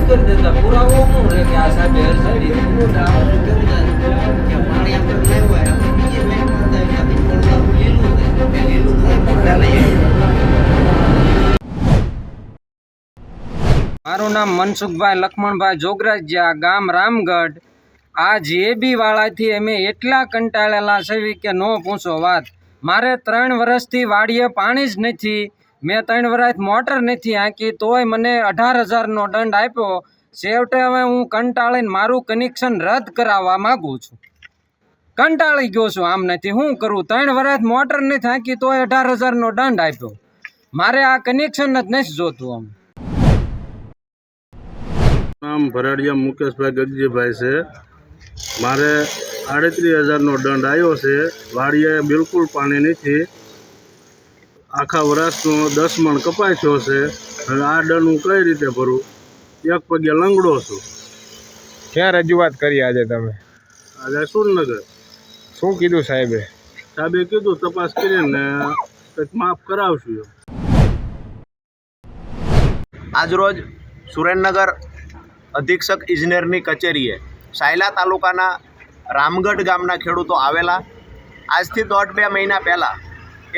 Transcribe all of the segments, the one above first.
કરી દેતા પુરાવો શું રે કે આ સાહેબે હરસાડી કેવું થાય કે પાણી આપણે લેવું હોય આપણે બીજે બેંકમાં થાય ત્યાંથી પડવાનું લીલું થાય એ લીલું થાય પડ્યા લઈએ. મારું નામ મનસુખભાઈ લક્ષ્મણભાઈ જોગરાજિયા, ગામ રામગઢ. આ જીએબી વાળાથી અમે એટલા કંટાળેલા છે કે ન પૂછો વાત. મારે 3 વર્ષથી વાડીએ પાણી જ નથી. મેં 3 વર્ષ મોટર નથી હાંકી તોય મને 18,000નો દંડ આપ્યો. છેવટે હવે હું કંટાળીને મારું કનેક્શન રદ કરાવવા માગું છું. કંટાળી ગયો છું આમ નથી શું કરું. 3 વર્ષ મોટર નથી હાંકી તોય 18,000નો દંડ આપ્યો. મારે આ કનેક્શન જ નથી જોતું. આમ નામ ભરાડિયા મુકેશભાઈ ગગજીભાઈ છે. મારે 38,000નો દંડ આવ્યો છે. વાડીએ બિલકુલ પાણી નથી. આખા વર્ષનો 10 મણ કપાઈ થયો છે. હવે આ દંડ હું કઈ રીતે ભરું? એક પગે લંગડો છું. ક્યાં રજૂઆત કરી આજે તમે? આજે સુરનગર. શું કીધું સાહેબે? સાહેબે કીધું તપાસ કરીને કંઈક માફ કરાવશું. આજરોજ સુરેન્દ્રનગર અધિક્ષક ઇજનેરની કચેરીએ સાયલા તાલુકાના રામગઢ ગામના ખેડૂતો આવેલા. આજથી 1.5-2 મહિના પહેલાં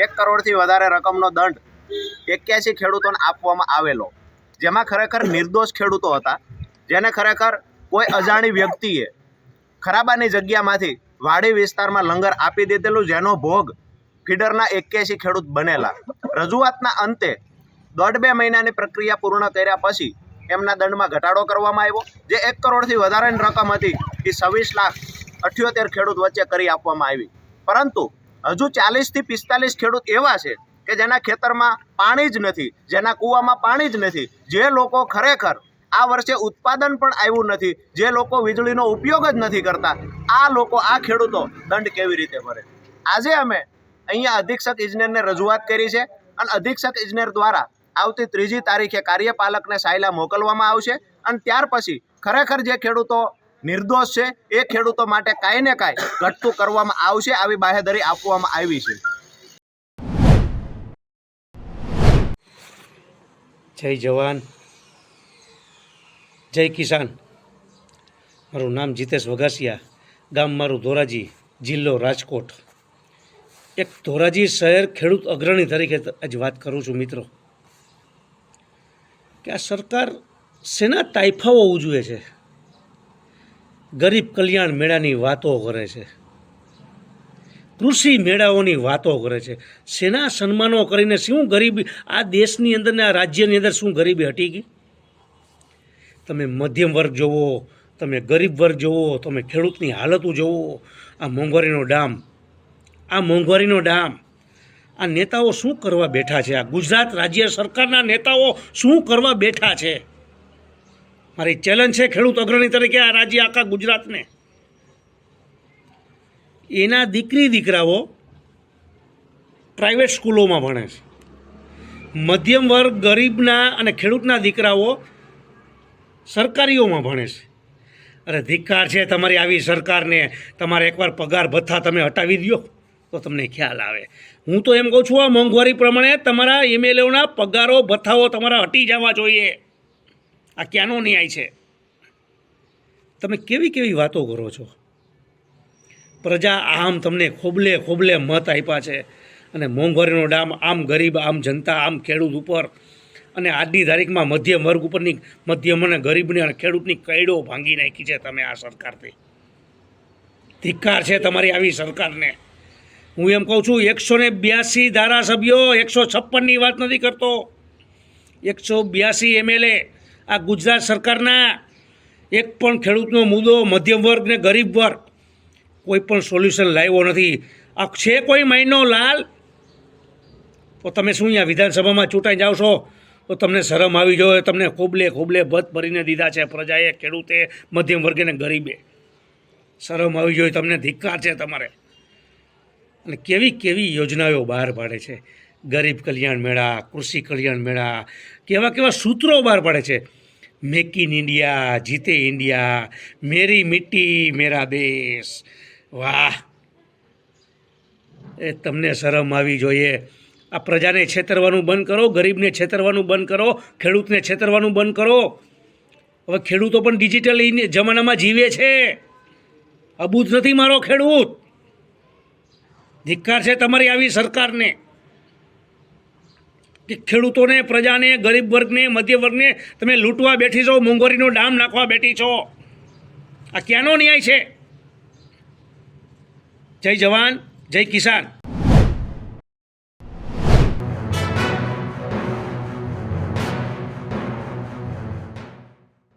1 કરોડથી વધારે રકમનો દંડ 81 ખેડૂતોને આપવામાં આવેલો, જેમાં ખરેખર નિર્દોષ ખેડૂતો હતા, જેને ખરેખર કોઈ અજાણી વ્યક્તિએ ખરાબાની જગ્યામાંથી વાડી વિસ્તારમાં લંગર આપી દીધેલું, જેનો ભોગ ફીડરના 81 ખેડૂત બનેલા. રજૂઆતના અંતે 1.5-2 મહિનાની પ્રક્રિયા પૂર્ણ કર્યા પછી એમના દંડમાં ઘટાડો કરવામાં આવ્યો. જે 1 કરોડથી વધારેની રકમ હતી એ 26,78,000 ખેડૂત વચ્ચે કરી આપવામાં આવી. પરંતુ હજુ 40થી 45 ખેડૂત એવા છે કે જેના ખેતરમાં પાણી જ નથી, જેના કૂવામાં પાણી જ નથી, જે લોકો ખરેખર આ વર્ષે ઉત્પાદન પણ આવ્યું નથી, જે લોકો વીજળીનો ઉપયોગ જ નથી કરતા. આ લોકો, આ ખેડૂતો દંડ કેવી રીતે ભરે? આજે અમે અહીંયા અધિક્ષક ઇજનેરને રજૂઆત કરી છે અને અધિક્ષક ઇજનેર દ્વારા આવતી 3જી તારીખે કાર્યપાલકને સાયલા મોકલવામાં આવશે અને ત્યાર પછી ખરેખર જે ખેડૂતો નિર્દોષ છે એ ખેડૂતો માટે કાંઈ ને કાંઈ ઘટતું કરવામાં આવશે, આવી બાહેધરી આપવામાં આવી છે. જય જવાન, જય કિસાન. મારું નામ જીતેશ વઘાસિયા, ગામ મારું ધોરાજી, જિલ્લો રાજકોટ. એક ધોરાજી શહેર ખેડૂત અગ્રણી તરીકે આજ વાત કરું છું મિત્રો, કે આ સરકાર શેના તાઇફાઓ ઉજવે છે? ગરીબ કલ્યાણ મેળાની વાતો કરે છે, કૃષિ મેળાઓની વાતો કરે છે. શેના સન્માનો કરીને શું ગરીબી આ દેશની અંદર ને આ રાજ્યની અંદર શું ગરીબી હટી ગઈ? તમે મધ્યમ વર્ગ જોવો, તમે ગરીબ વર્ગ જોવો, તમે ખેડૂતની હાલતો જોવો. આ મોંઘવારીનો ડામ, આ મોંઘવારીનો ડામ, આ નેતાઓ શું કરવા બેઠા છે? આ ગુજરાત રાજ્ય સરકારના નેતાઓ શું કરવા બેઠા છે? મારી ચેલેન્જ છે ખેડૂત અગ્રણી તરીકે આ રાજ્ય, આખા ગુજરાતને. એના દીકરી દીકરાઓ પ્રાઇવેટ સ્કૂલોમાં ભણે છે. મધ્યમ વર્ગ, ગરીબના અને ખેડૂતના દીકરાઓ સરકારીઓમાં ભણે છે. અરે ધિક્કાર છે તમારી આવી સરકારને. તમારે એકવાર પગાર ભથ્થા તમે હટાવી દો તો તમને ખ્યાલ આવે. હું તો એમ કહું છું, આ મોંઘવારી પ્રમાણે તમારા એમએલએઓના પગારો ભથ્થાઓ તમારા હટી જવા જોઈએ. આ ક્યાંનો ન્યાય છે? તમે કેવી કેવી વાતો કરો છો? પ્રજા આમ તમને ખોબલે ખોબલે મત આપ્યા છે અને મોંઘવારીનો ડામ આમ ગરીબ, આમ જનતા, આમ ખેડૂત ઉપર અને આજની તારીખમાં મધ્યમ વર્ગ ઉપરની, મધ્યમ અને ગરીબની અને ખેડૂતની કૈડો ભાંગી નાખી છે તમે આ સરકારથી. ધિક્કાર છે તમારી આવી સરકારને. હું એમ કહું છું, 182 ધારાસભ્યો, 156ની વાત નથી કરતો, 182 એમએલએ આ ગુજરાત સરકારના, એક પણ ખેડૂતનો મુદ્દો, મધ્યમ વર્ગ ને ગરીબ વર્ગ કોઈ પણ સોલ્યુશન લાવ્યો નથી. આ છે કોઈ માયનો લાલ? તો તમે શું અહીંયા વિધાનસભામાં ચૂંટાઈ જાઓ છો તો તમને શરમ આવી જોઈએ? તમને ખોબલે ખોબલે ભત ભરીને દીધા છે પ્રજાએ, ખેડૂતે, મધ્યમ વર્ગે ને ગરીબે. શરમ આવી જોઈએ તમને. ધિક્કાર છે તમારે. અને કેવી કેવી યોજનાઓ બહાર પાડે છે. ગરીબ કલ્યાણ મેળા, કૃષિ કલ્યાણ મેળા, કેવા કેવા સૂત્રો બહાર પાડે છે. મેક ઇન ઇન્ડિયા, જીતે ઇન્ડિયા, મેરી મિટ્ટી મેરા દેશ. વાહ, એ તમને શરમ આવી જોઈએ. આ પ્રજાને છેતરવાનું બંધ કરો, ગરીબને છેતરવાનું બંધ કરો, ખેડૂતને છેતરવાનું બંધ કરો. હવે ખેડૂતો પણ ડિજિટલ જમાનામાં જીવે છે. અબૂજ નથી મારો ખેડૂત. ધિક્કાર છે તમારી આવી સરકારને કે ખેડૂતોને, પ્રજાને, ગરીબ વર્ગને, મધ્ય વર્ગને તમે લૂંટવા બેઠી છો, મોંઘવારીનો ડામ નાખવા બેઠી છો. આ ક્યાંનો ન્યાય છે? જય જવાન, જય કિસાન.